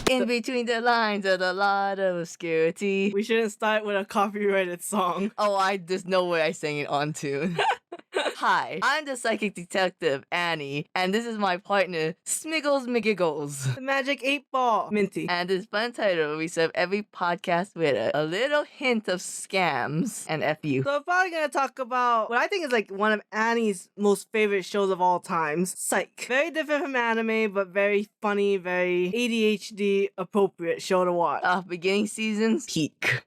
In between the lines of a lot of obscurity. We shouldn't start with a copyrighted song. Oh, there's no way I sang it on tune. Hi, I'm the Psychic Detective, Annie, and this is my partner, Smiggles McGiggles. The Magic 8 Ball. Minty. And this FunUntitled, we serve every podcast with a little hint of scams and FU. So we're probably gonna talk about what I think is like one of Annie's most favorite shows of all times, Psych. Very different from anime, but very funny, very ADHD appropriate show to watch. Beginning seasons, peak.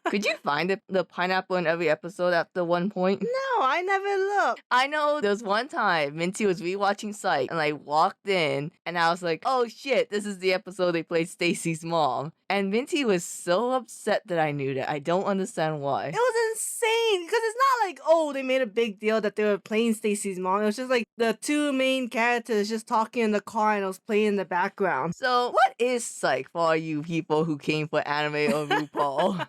Could you find the pineapple in every episode after one point? No, I never looked. I know there was one time Minty was rewatching Psych and I walked in and I was like, oh shit, this is the episode they played Stacy's mom. And Minty was so upset that I knew that. I don't understand why. It was insane because it's not like, oh, they made a big deal that they were playing Stacy's mom. It was just like the two main characters just talking in the car and it was playing in the background. So what is Psych for all you people who came for anime or RuPaul?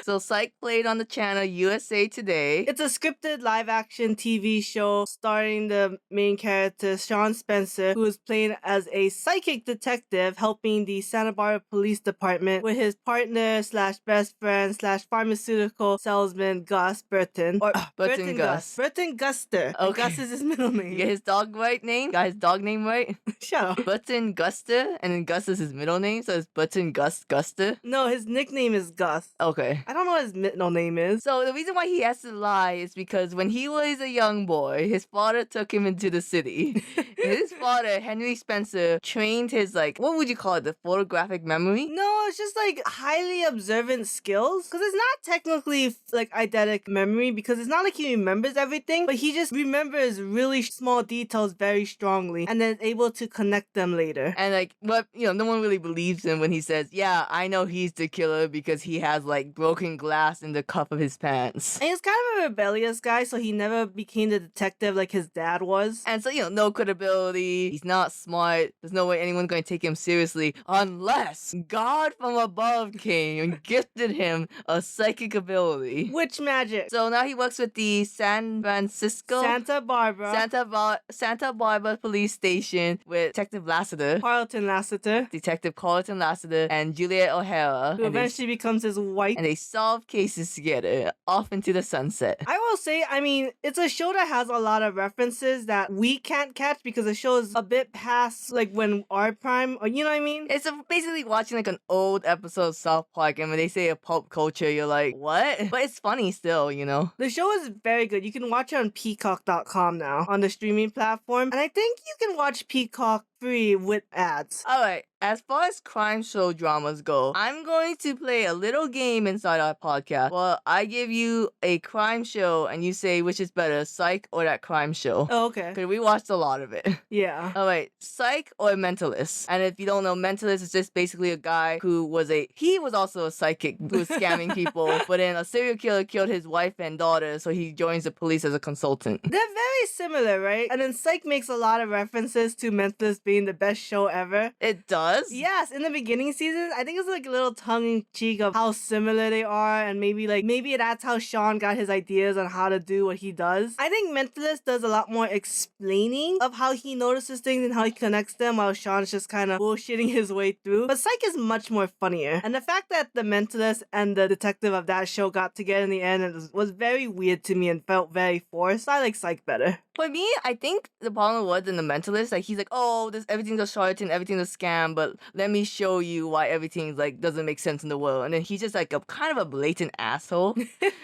So Psych played on the channel USA Today. It's a scripted live-action TV show starring the main character, Sean Spencer, who is playing as a psychic detective helping the Santa Barbara Police Department with his partner slash best friend slash pharmaceutical salesman, Gus Burton. Or Burton Gus. Burton Guster. Okay. Gus is his middle name. You get his dog right name? Got his dog name right? Shut up. Burton Guster, and then Gus is his middle name, so it's Burton Gus Guster? No, his nickname is Gus. Okay. I don't know what his middle name is. So the reason why he has to lie is because when he was a young boy, his father took him into the city. His father, Henry Spencer, trained his, like, what would you call it, the photographic memory? No, it's just like highly observant skills. Because it's not technically like eidetic memory because it's not like he remembers everything, but he just remembers really small details very strongly and then is able to connect them later. And like, but no one really believes him when he says, yeah, I know he's the killer because he has like broken glass in the cuff of his pants. And he's kind of a rebellious guy, so he never became the detective like his dad was. And so, no credibility. He's not smart. There's no way anyone's going to take him seriously unless God from above came and gifted him a psychic ability. Witch magic. So now he works with the Santa Barbara Police Station with Detective Lassiter. Carlton Lassiter. Detective Carlton Lassiter and Juliet O'Hara. Who eventually becomes his wife. And they solve cases together, off into the sunset. I will say, I mean, it's a show that has a lot of references that we can't catch because the show is a bit past, like, when our prime, or you know what I mean? It's basically watching, like, an old episode of South Park, and when they say a pulp culture, you're like, what? But it's funny still, The show is very good. You can watch it on Peacock.com now, on the streaming platform. And I think you can watch Peacock free with ads. Alright, as far as crime show dramas go, I'm going to play a little game inside our podcast. Well, I give you a crime show and you say which is better, Psych or that crime show. Oh, okay. Because we watched a lot of it. Yeah. Alright, Psych or Mentalist. And if you don't know, Mentalist is just basically a guy who he was also a psychic who was scamming people, but then a serial killer killed his wife and daughter, so he joins the police as a consultant. They're very similar, right? And then Psych makes a lot of references to Mentalist being the best show ever. It does? Yes, in the beginning seasons, I think it's like a little tongue-in-cheek of how similar they are, and maybe that's how Sean got his ideas on how to do what he does. I think Mentalist does a lot more explaining of how he notices things and how he connects them, while Sean's just kind of bullshitting his way through. But Psych is much more funnier. And the fact that the Mentalist and the detective of that show got together in the end was very weird to me and felt very forced. I like Psych better. For me, I think the problem was in the Mentalist, like, he's like, oh, everything's a charlatan, everything's a scam, but let me show you why everything, like, doesn't make sense in the world. And then he's just, like, a kind of a blatant asshole.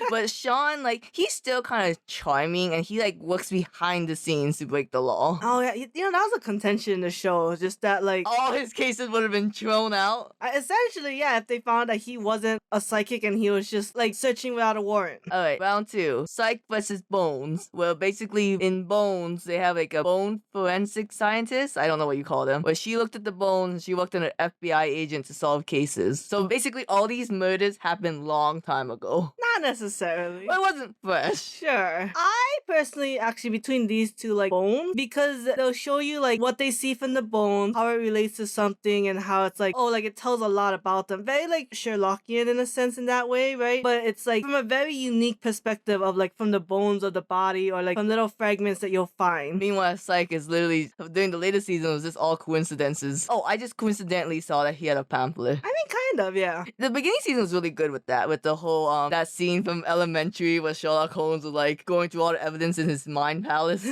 But Sean, like, he's still kind of charming, and he, like, works behind the scenes to break the law. Oh, yeah, that was a contention in the show, just that, like... all his cases would have been thrown out. Essentially, yeah, if they found that he wasn't a psychic and he was just, like, searching without a warrant. Alright, round 2. Psych versus Bones. Well, basically, in Bones, they have, like, a bone forensic scientist. I don't don't know what you call them. But she looked at the bones. She worked on an FBI agent to solve cases. So basically, all these murders happened long time ago. Not necessarily. But it wasn't fresh. Sure. I personally actually between these two like bones because they'll show you like what they see from the bone, how it relates to something, and how it's like, oh, like it tells a lot about them. Very like Sherlockian in a sense in that way, right? But it's like from a very unique perspective of like from the bones of the body or like from little fragments that you'll find. Meanwhile, Psych is literally, during the later season, it was just all coincidences. Oh, I just coincidentally saw that he had a pamphlet. I mean, kind of, yeah. The beginning season was really good with that, with the whole, that scene from Elementary where Sherlock Holmes was like going through all the evidence in his mind palace.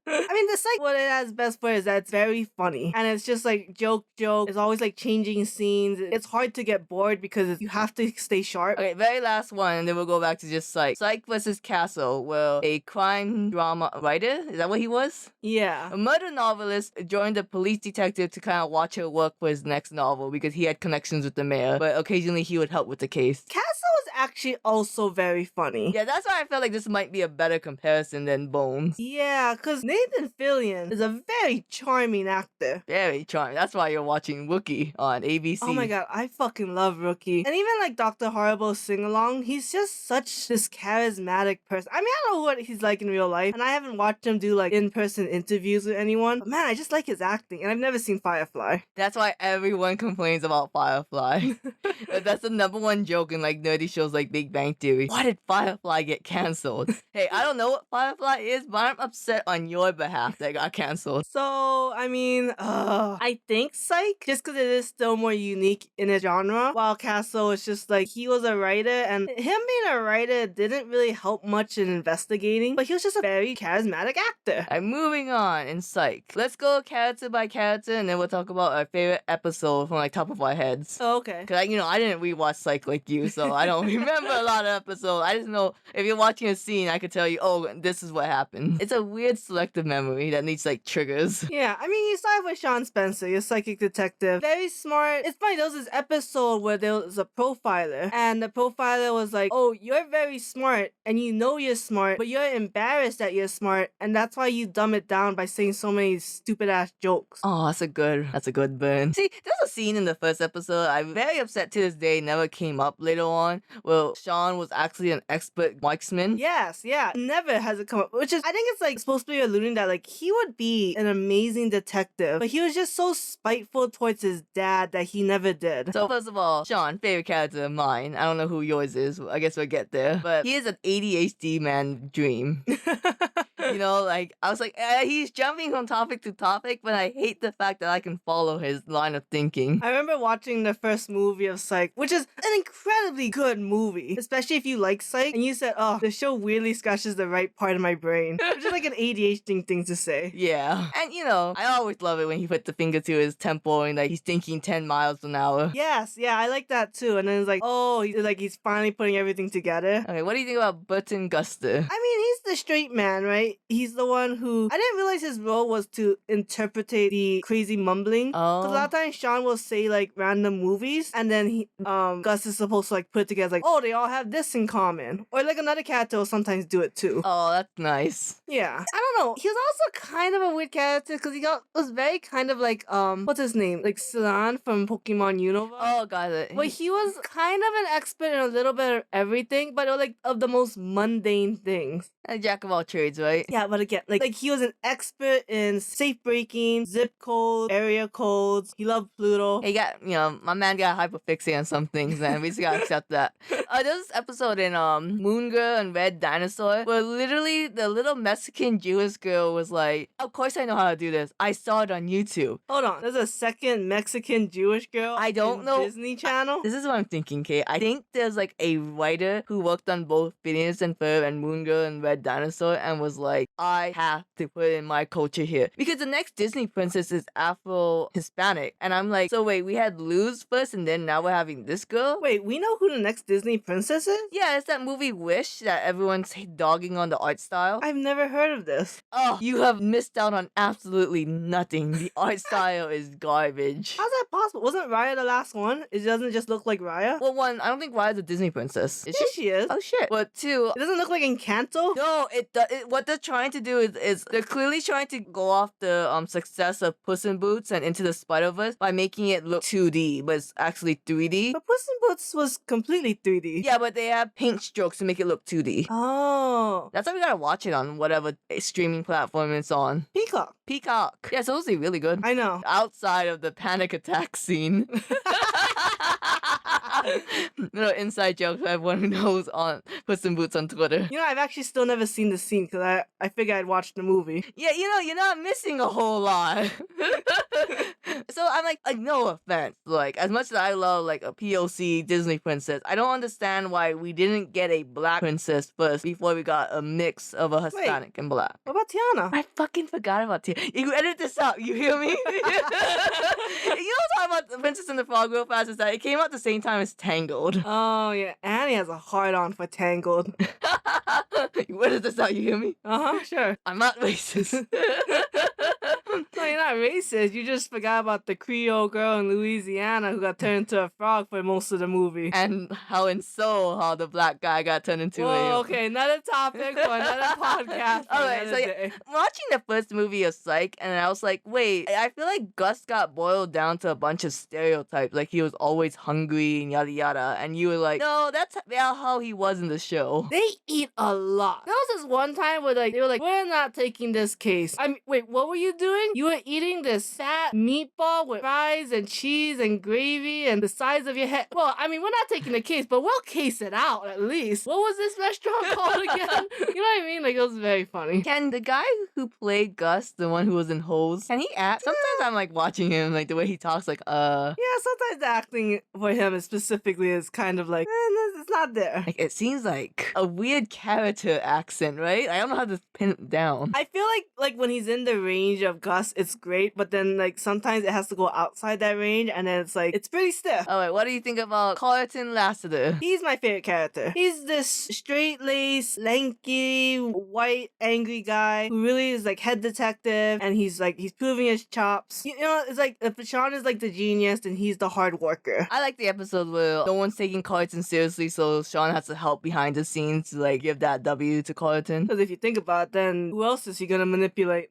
I mean, the Psych, what it has best for is that it's very funny. And it's just like joke. It's always like changing scenes. It's hard to get bored because you have to stay sharp. Okay, very last one, and then we'll go back to just Psych. Psych versus Castle, well, a crime drama writer? Is that what he was? Yeah. A murder novelist joined a police detective to kind of watch her work for his next novel because he had connections with the mayor, but occasionally he would help with the case. Castle is actually also very funny. Yeah, that's why I felt like this might be a better comparison than Bones. Yeah, because Nathan Fillion is a very charming actor. Very charming. That's why you're watching Wookiee on ABC. Oh my god, I fucking love Rookie. And even like Dr. Horrible's sing-along, he's just such this charismatic person. I mean, I don't know what he's like in real life, and I haven't watched him do like in-person interviews with anyone, but man, I just like his acting, and I've never seen Firefly. That's why everyone complains about Firefly. That's the number one joke in like nerdy shows like Big Bang Theory. Why did Firefly get cancelled? Hey, I don't know what Firefly is, but I'm upset on your behalf that it got cancelled. So, I mean, I think Psych, just because it is still more unique in a genre, while Castle is just like, he was a writer, and him being a writer didn't really help much in investigating, but he was just a very charismatic actor. I'm moving on in Psych. Let's go character by character, and then we'll talk about our favorite episode from like top of our heads. Oh, okay. Cause I didn't rewatch Psych like you, so I don't remember a lot of episodes. I just know if you're watching a scene, I could tell you, oh, this is what happened. It's a weird selective memory that needs like triggers. Yeah, I mean, you start with Sean Spencer, your psychic detective. Very smart. It's funny, there was this episode where there was a profiler, and the profiler was like, oh, you're very smart, and you know you're smart, but you're embarrassed that you're smart, and that's why you dumb it down by saying so many stupid-ass jokes. Oh, that's a good burn. See, there's a scene in the first episode I'm very upset to this day never came up later on. Well, Sean was actually an expert marksman. Yes, yeah. Never has it come up, which is, I think it's like supposed to be alluding that like he would be an amazing detective, but he was just so spiteful towards his dad that he never did. So first of all, Sean, favorite character of mine. I don't know who yours is. I guess we'll get there. But he is an ADHD man dream. You know, like, I was like, he's jumping from topic to topic, but I hate the fact that I can follow his line of thinking. I remember watching the first movie of Psych, which is an incredibly good movie, especially if you like Psych, and you said, oh, the show weirdly scratches the right part of my brain, which is like an ADHD thing to say. Yeah. And, you know, I always love it when he put the finger to his temple and, like, he's thinking 10 miles an hour. Yes, yeah, I like that too. And then it's like, oh, he's finally putting everything together. Okay, what do you think about Burton Guster? I mean, he's the straight man, right? He's the one who... I didn't realize his role was to interpret the crazy mumbling. Because a lot of times Sean will say, like, random movies, and then Gus is supposed to, like, put it together, like, oh, they all have this in common. Or, like, another character will sometimes do it, too. Oh, that's nice. Yeah. I don't know. He was also kind of a weird character, because was very kind of like, what's his name? Like, Silan from Pokemon Unova. Oh, got it. But he was kind of an expert in a little bit of everything, but like, of the most mundane things. A jack of all trades, right? Yeah, but again, like he was an expert in safe breaking, zip codes, area codes. He loved Pluto. He got, you know, my man got hyperfixated on some things, and we just gotta accept that. There's this episode in Moon Girl and Red Dinosaur where literally the little Mexican Jewish girl was like, of course I know how to do this. I saw it on YouTube. Hold on. There's a second Mexican Jewish girl I don't know. Disney Channel? This is what I'm thinking, Kate. I think there's like a writer who worked on both Phineas and Ferb and Moon Girl and Red Dinosaur and was like, I have to put in my culture here. Because the next Disney princess is Afro-Hispanic. And I'm like, so wait, we had Luz first and then now we're having this girl? Wait, we know who the next Disney princess is? Yeah, it's that movie Wish that everyone's dogging on the art style. I've never heard of this. Oh, you have missed out on absolutely nothing. The art style is garbage. How's that possible? Wasn't Raya the last one? It doesn't just look like Raya? Well, one, I don't think Raya's a Disney princess. Is Yeah, she? she is. Oh shit. But two, It doesn't look like Encanto? no, what they're trying to do is they're clearly trying to go off the success of Puss in Boots and Into the Spider-Verse by making it look 2D, but it's actually 3D. But Puss in Boots was completely 3D. Yeah, but they have paint strokes to make it look 2D. Oh. That's why we gotta watch it on whatever streaming platform it's on. Peacock. Peacock. Yeah, it's supposed to be really good. I know. Outside of the panic attack scene. Little inside joke for everyone who knows on Puss in Boots on Twitter. You know, I've actually still never seen the scene because I figured I'd watch the movie. Yeah, you know, you're not missing a whole lot. So I'm like, no offense. Like, as much as I love like a POC Disney princess, I don't understand why we didn't get a black princess first before we got a mix of a Hispanic and black. What about Tiana? I fucking forgot about Tiana. You edit this out, you hear me? You know what I'm talking about the Princess and the Frog real fast is that it came out the same time as Tangled. Oh, yeah. Annie has a hard-on for Tangled. You edit this out, you hear me? Uh-huh, sure. I'm not racist. No, you're not racist. You just forgot about the Creole girl in Louisiana who got turned into a frog for most of the movie. And how in Seoul, how the black guy got turned into Whoa, a... okay, another topic for another podcast. For Alright, another day. watching the first movie of Psych, and I was like, wait, I feel like Gus got boiled down to a bunch of stereotypes, like he was always hungry and yada yada, and you were like, no, that's how he was in the show. They eat a lot. There was this one time where they were like, we're not taking this case. I mean, wait, what were you doing? You were eating this fat meatball with fries and cheese and gravy and the size of your head. Well, I mean, we're not taking the case, but we'll case it out at least. What was this restaurant called again? You know what I mean? Like, it was very funny. Can the guy who played Gus, the one who was in Hose, can he act? Sometimes I'm like watching him, like the way he talks, like, Yeah, sometimes the acting for him specifically is kind of like, it's not there. Like, it seems like a weird character accent, right? I don't know how to pin it down. I feel like when he's in the range of Gus, it's great, but then like sometimes it has to go outside that range, and then it's like it's pretty stiff. Alright, what do you think about Carlton Lassiter? He's my favorite character. He's this straight-laced, lanky, white, angry guy who really is like head detective, and he's proving his chops. You know, it's like if Sean is like the genius, then he's the hard worker. I like the episode where no one's taking Carlton seriously, so Sean has to help behind the scenes to like give that W to Carlton. Because if you think about it, then who else is he gonna manipulate?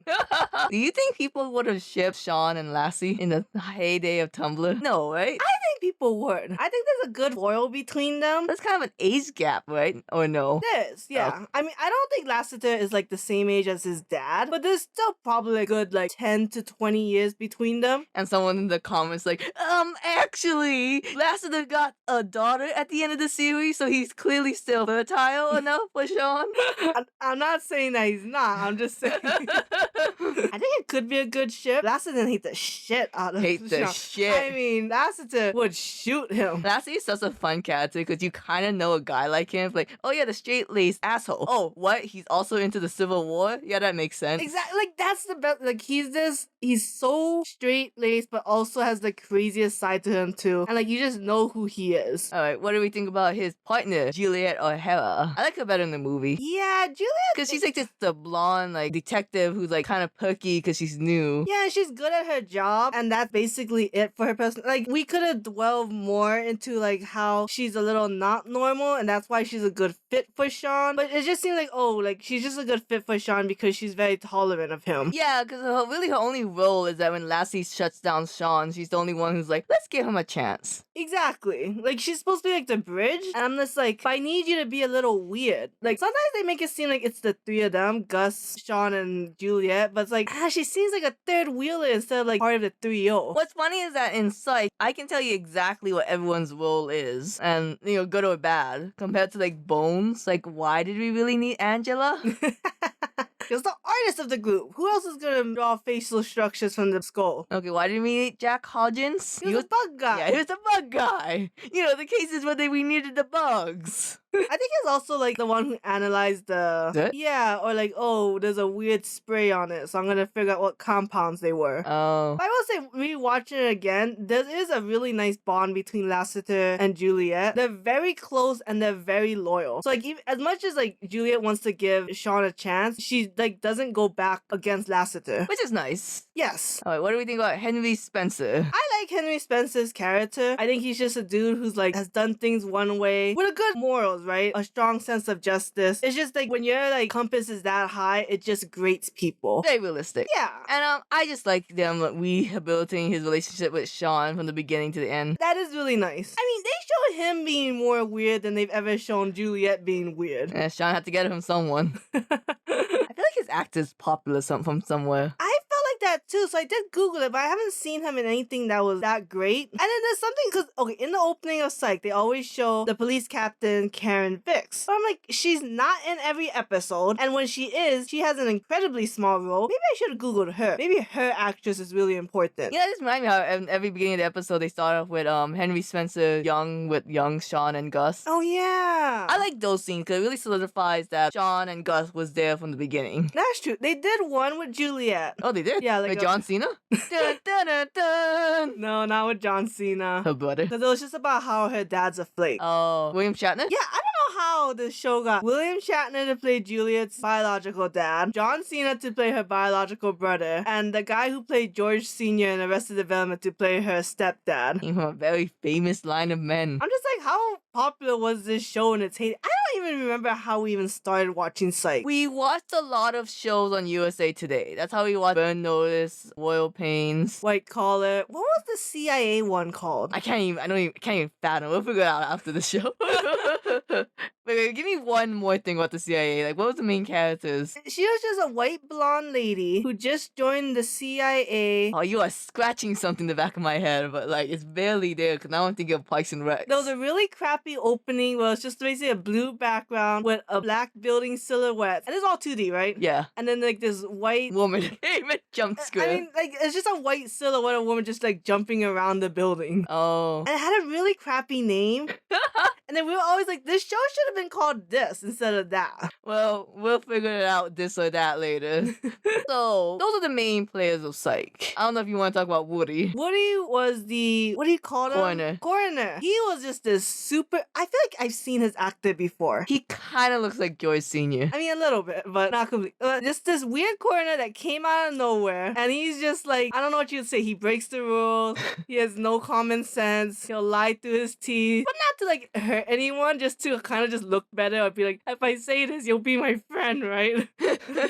Do you think people would have shipped Sean and Lassie in the heyday of Tumblr? No, right? I think people would. I think there's a good foil between them. That's kind of an age gap, right? Or no? There is, yeah. I mean, I don't think Lassiter is like the same age as his dad, but there's still probably a good like 10 to 20 years between them. And someone in the comments like, actually, Lassiter got a daughter at the end of the series, so he's clearly still fertile enough for Sean. I'm not saying that he's not. I'm just saying. I think it could be a good ship. Lassiter hate the shit out of Hate the Sean. shit. I mean, Lassiter would shoot him. Lassie is such a fun character because you kind of know a guy like him. Like, oh yeah, the straight-laced asshole. Oh, what? He's also into the Civil War? Yeah, that makes sense. Exactly. Like, that's the best. Like, he's so straight-laced, but also has the craziest side to him, too. And, like, you just know who he is. Alright, what do we think about his partner, Juliet O'Hara? I like her better in the movie. Yeah, Juliet. Because she's like just the blonde, like, detective who's like kind of perky because she's new. Yeah, she's good at her job, and that's basically it for her person. Like, we could have dwelled more into, like, how she's a little not normal, and that's why she's a good fit for Sean. But it just seems like, oh, like, she's just a good fit for Sean because she's very tolerant of him. Yeah, because really her only role is that when Lassie shuts down Sean, she's the only one who's like, let's give him a chance. Exactly. Like, she's supposed to be, like, the bridge, and I'm just like, I need you to be a little weird. Like, sometimes they make it seem like it's the three of them, Gus, Sean, and Juliet, but it's like, she seems like a third wheeler instead of, like, part of the trio. What's funny is that in Psych, I can tell you exactly what everyone's role is, and, you know, good or bad, compared to, like, Bones. Like, why did we really need Angela? He was the artist of the group. Who else is gonna draw facial structures from the skull? Okay, why did we need Jack Hodgins? He was a bug guy. Yeah, he was the bug guy. You know, the cases where we needed the bugs. I think he's also like the one who analyzed the yeah, or like, oh, there's a weird spray on it, so I'm gonna figure out what compounds they were. Oh. But I will say, rewatching it again, there is a really nice bond between Lassiter and Juliet. They're very close and they're very loyal. So like, even, as much as like Juliet wants to give Sean a chance, she like doesn't go back against Lassiter, Which is nice. Yes. Alright, what do we think about Henry Spencer? I like Henry Spencer's character. I think he's just a dude who's like has done things one way with a good morals, right? A strong sense of justice. It's just like when your like compass is that high, it just grates people. Very realistic. Yeah. And I just like them rehabilitating his relationship with Sean from the beginning to the end. That is really nice. I mean, they showed him being more weird than they've ever shown Juliet being weird. And Sean had to get it from someone. I feel like his actor's popular from somewhere. I felt like that too, so I did Google it, but I haven't seen him in anything that was that great. And then there's something, because, okay, in the opening of Psych, they always show the police captain, Karen Vicks. But I'm like, she's not in every episode, and when she is, she has an incredibly small role. Maybe I should have Googled her. Maybe her actress is really important. Yeah, this reminds me how in every beginning of the episode, they start off with Henry Spencer young with young Sean and Gus. Oh, yeah. I like those scenes because it really solidifies that Sean and Gus was there from the beginning. That's true. They did one with Juliet. Oh, they did? Yeah, like With John Cena? Dun, dun, dun, dun. No, not with John Cena. Her brother. Because it was just about how her dad's a flake. Oh, William Shatner? Yeah, I don't know how the show got William Shatner to play Juliet's biological dad, John Cena to play her biological brother, and the guy who played George Sr. in Arrested Development to play her stepdad. Came from a very famous line of men. I'm just like, how popular was this show in its heyday? I don't even remember how we even started watching Psych. We watched a lot of shows on USA Today. That's how we watched Burn Notice, Royal Pains. White Collar. What was the CIA one called? I can't even fathom. We'll figure it out after the show. Wait, give me one more thing about the CIA. Like, what was the main characters? She was just a white blonde lady who just joined the CIA. Oh, you are scratching something in the back of my head, but like, it's barely there because now I'm thinking of Pikes and Rex. There was a really crappy opening where it's just basically a blue background with a black building silhouette. And it's all 2D, right? Yeah. And then like this white Woman came and jump scare. I mean, like, it's just a white silhouette of a woman just like jumping around the building. Oh. And it had a really crappy name. And then we were always like, this show should have been called this instead of that. Well, we'll figure it out this or that later. So, those are the main players of Psych. I don't know if you want to talk about Woody. Woody was the, what do you call him? Coroner. Coroner. He was just this super, I feel like I've seen his actor before. He kind of looks like George Sr. I mean, a little bit, but not completely. Just this weird coroner that came out of nowhere. And he's just like, I don't know what you'd say. He breaks the rules. He has no common sense. He'll lie through his teeth. But not to like hurt anyone, just to kind of just look better or be like, if I say this, you'll be my friend, right?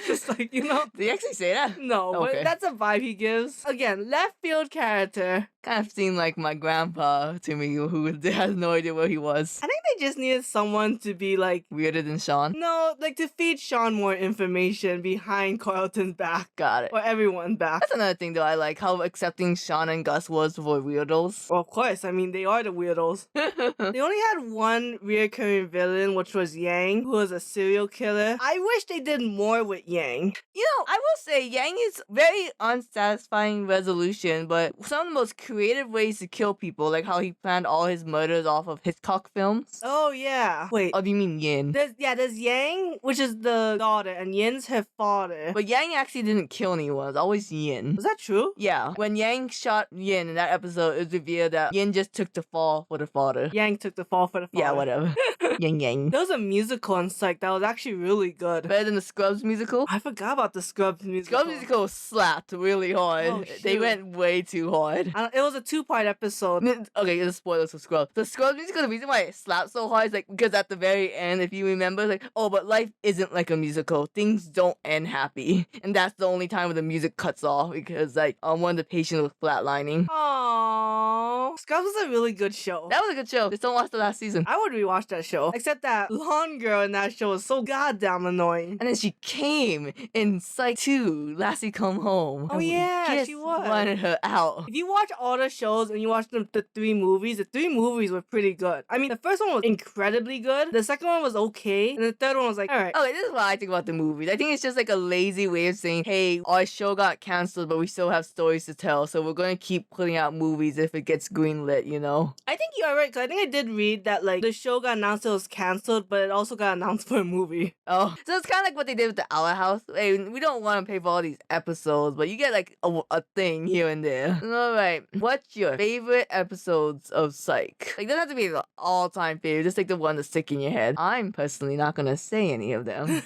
Just like, you know? Did he actually say that? No, Okay. but that's a vibe he gives. Again, left field character. Kind of seemed like my grandpa to me, who has no idea where he was. I think they just needed someone to be like, Weirder than Sean. no, like to feed Sean more information behind Carlton's back. Got it. Or everyone's back. That's another thing though. I like how accepting Sean and Gus was for weirdos. Well, of course, I mean, they are the weirdos. They only had one reoccurring villain, which was Yang, who was a serial killer. I wish they did more with Yang. You know, I will say Yang is very unsatisfying resolution, but some of the most creative ways to kill people, like how he planned all his murders off of Hitchcock films. Oh, yeah. Wait. Oh, do you mean Yin? There's Yang, which is the daughter, and Yin's her father. But Yang actually didn't kill anyone. It's always Yin. Was that true? Yeah. When Yang shot Yin in that episode, it was revealed that Yin just took the fall for the father. Yang took the fall for the father. Yeah, whatever. Yang. There was a musical in Psych that was actually really good. Better than the Scrubs musical? I forgot about the Scrubs musical. Scrubs musical slapped really hard. Oh, They shoot. went way too hard. It was a 2-part episode. Okay, it's spoilers for Scrubs. The Scrubs musical, the reason why it slapped so hard is like because at the very end, if you remember, it's like, oh, but life isn't like a musical. Things don't end happy. And that's the only time when the music cuts off because like one of the patients was flatlining. Aww. Scrubs was a really good show. That was a good show. Just don't watch the last season. I would rewatch that show. Except that blonde girl in that show was so goddamn annoying. And then she came in Psych 2, Lassie Come Home. Oh, And we yeah, just she was. wanted her out. If you watch all the shows and you watch the 3 movies, the 3 movies were pretty good. I mean, the first one was incredibly good. The second one was okay. And the third one was like, alright. Okay, this is what I think about the movies. I think it's just like a lazy way of saying, hey, our show got canceled, but we still have stories to tell, so we're going to keep putting out movies if it gets greenlit, you know? I think you're right, because I think I did read that, like, the show got announced it was canceled, but it also got announced for a movie. Oh, so it's kind of like what they did with the Our House. Hey, we don't want to pay for all these episodes, but you get like a thing here and there. Alright, what's your favorite episodes of Psych? Like, it doesn't have to be the all-time favorite, just like the one that's stick in your head. I'm personally not gonna say any of them.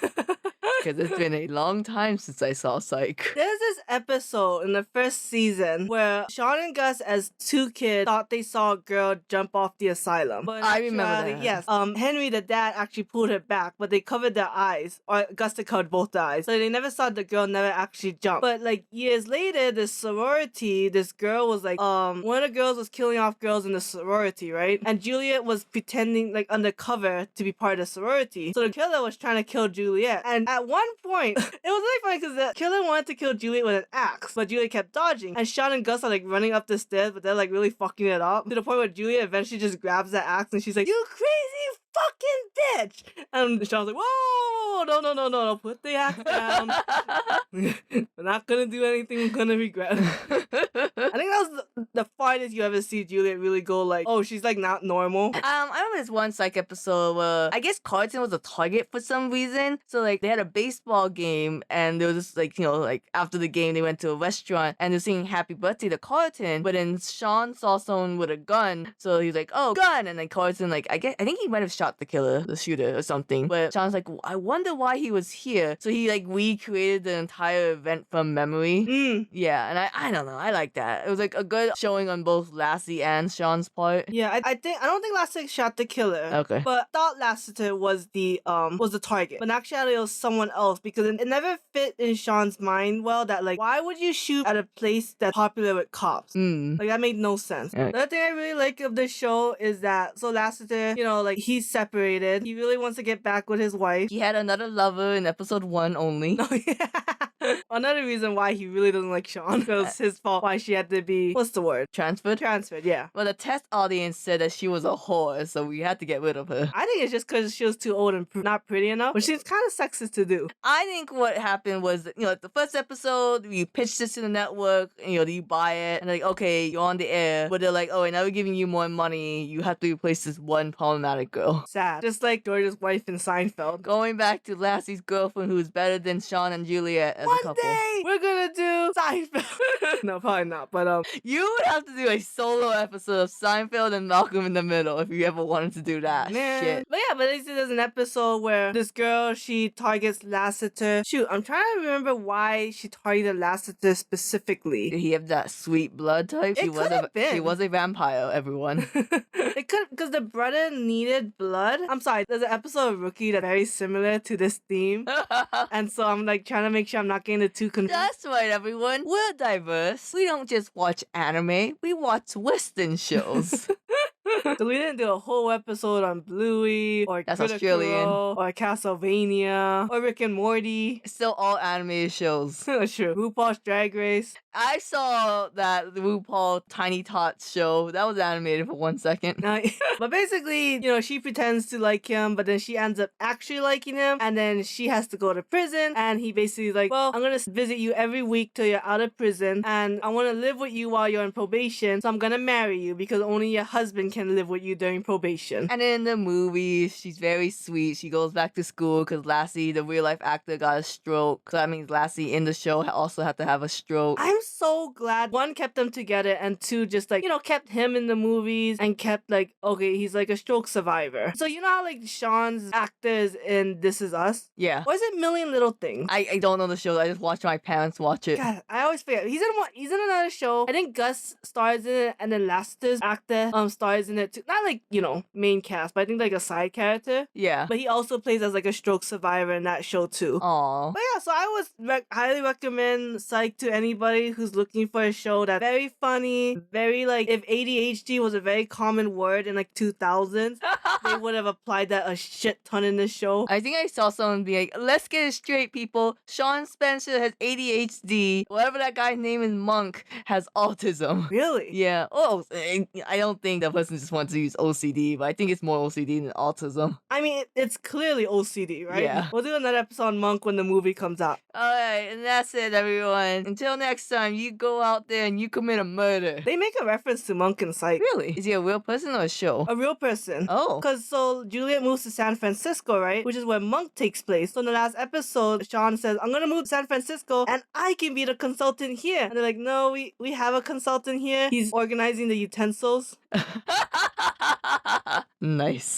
Because it's been a long time since I saw Psych. There's this episode in the first season where Sean and Gus, as two kids, thought they saw a girl jump off the asylum. But in I remember actuality, that. yes. Henry, the dad, actually pulled her back, but they covered their eyes, or Gus had covered both the eyes, so they never saw the girl never actually jump. But like years later, this sorority, this girl was like, one of the girls was killing off girls in the sorority, right? And Juliet was pretending like undercover to be part of the sorority. So the killer was trying to kill Juliet. And at one point, it was really funny because the killer wanted to kill Juliet with an axe, but Juliet kept dodging. And Sean and Gus are like running up the stairs, but they're like really fucking it up to the point where Juliet eventually just grabs the axe and she's like, "You crazy fucking bitch!" And Sean's like, "Whoa, no, put the axe down. We're not gonna do anything we're gonna regret." I think that was the farthest you ever see Juliet really go like, oh, she's like not normal. I remember this one Psych episode where I guess Carlton was a target for some reason. So like they had a baseball game and there was this like, like after the game they went to a restaurant and they're singing happy birthday to Carlton. But then Sean saw someone with a gun. So he was like, "Oh, gun!" And then Carlton like I think he might have shot the killer, the shooter or something. But Sean's like, "I wonder why he was here." So he like recreated the entire event from memory. Yeah, and I don't know. I like that. It was like a good showing on both Lassie and Sean's part. Yeah, I don't think Lasseter shot the killer. Okay. But I thought Lasseter was the target. But actually it was someone else because it never fit in Sean's mind well that like why would you shoot at a place that's popular with cops? Like that made no sense. Right. The other thing I really like of this show is that so Lasseter, like he's separated. He really wants to get back with his wife. He had another lover in episode 1 only. Oh, yeah. Another reason why he really doesn't like Sean was his fault why she had to be, what's the word? Transferred? Transferred, yeah. Well, the test audience said that she was a whore, so we had to get rid of her. I think it's just because she was too old and not pretty enough, which seems kind of sexist to do. I think what happened was, the first episode, you pitched this to the network, you buy it, and like, okay, you're on the air, but they're like, oh, and now we're giving you more money, you have to replace this one problematic girl. Sad. Just like George's wife in Seinfeld. Going back to Lassie's girlfriend, who's better than Sean and Juliet as a couple. One day, we're gonna do Seinfeld. No, probably not, but You would have to do a solo episode of Seinfeld and Malcolm in the Middle if you ever wanted to do that. Man. Shit. But yeah, but at least there's an episode where this girl, she targets Lasseter. Shoot, I'm trying to remember why she targeted Lasseter specifically. Did he have that sweet blood type? It could have been. She was a vampire, everyone. It could, because the brother needed blood. I'm sorry, there's an episode of Rookie that's very similar to this theme. And so I'm like trying to make sure I'm not getting the two confused. That's right, everyone. We're diverse. We don't just watch anime, we watch Western shows. So we didn't do a whole episode on Bluey or That's Critical Australian. or Castlevania or Rick and Morty. It's still all animated shows. That's true. RuPaul's Drag Race. I saw that RuPaul Tiny Tots show. That was animated for 1 second. But basically, she pretends to like him, but then she ends up actually liking him, and then she has to go to prison, and he basically is like, well, I'm gonna visit you every week till you're out of prison, and I want to live with you while you're on probation, so I'm gonna marry you because only your husband can live with you during probation. And in the movie, she's very sweet. She goes back to school because Lassie, the real life actor, got a stroke. So that means Lassie in the show also had to have a stroke. I'm so glad one kept them together and two just like kept him in the movies and kept like, okay, he's like a stroke survivor. So you know how like Sean's actors in This Is Us? Yeah. Or is it Million Little Things? I don't know the show. I just watched my parents watch it. God, I always forget. He's in another show. I think Gus stars in it, and then Lasseter's actor stars in it too. Not like main cast, but I think like a side character. Yeah. But he also plays as like a stroke survivor in that show too. Aww. But yeah, so I would highly recommend Psych to anybody who's looking for a show that's very funny, very like if ADHD was a very common word in like 2000s, they would have applied that a shit ton in this show. I think I saw someone be like, let's get it straight, people. Sean Spencer has ADHD. Whatever that guy's name is, Monk, has autism. Really? Yeah. Oh, I don't think that person just wants to use OCD, but I think it's more OCD than autism. I mean, it's clearly OCD, right? Yeah. We'll do another episode on Monk when the movie comes out. Alright, and that's it, everyone. Until next time, you go out there and you commit a murder. They make a reference to Monk in Psych. Really? Is he a real person or a show? A real person. Oh. Because so Juliet moves to San Francisco, right? Which is where Monk takes place. So in the last episode, Sean says, I'm gonna move to San Francisco and I can be the consultant here. And they're like, no, we have a consultant here. He's organizing the utensils. Nice.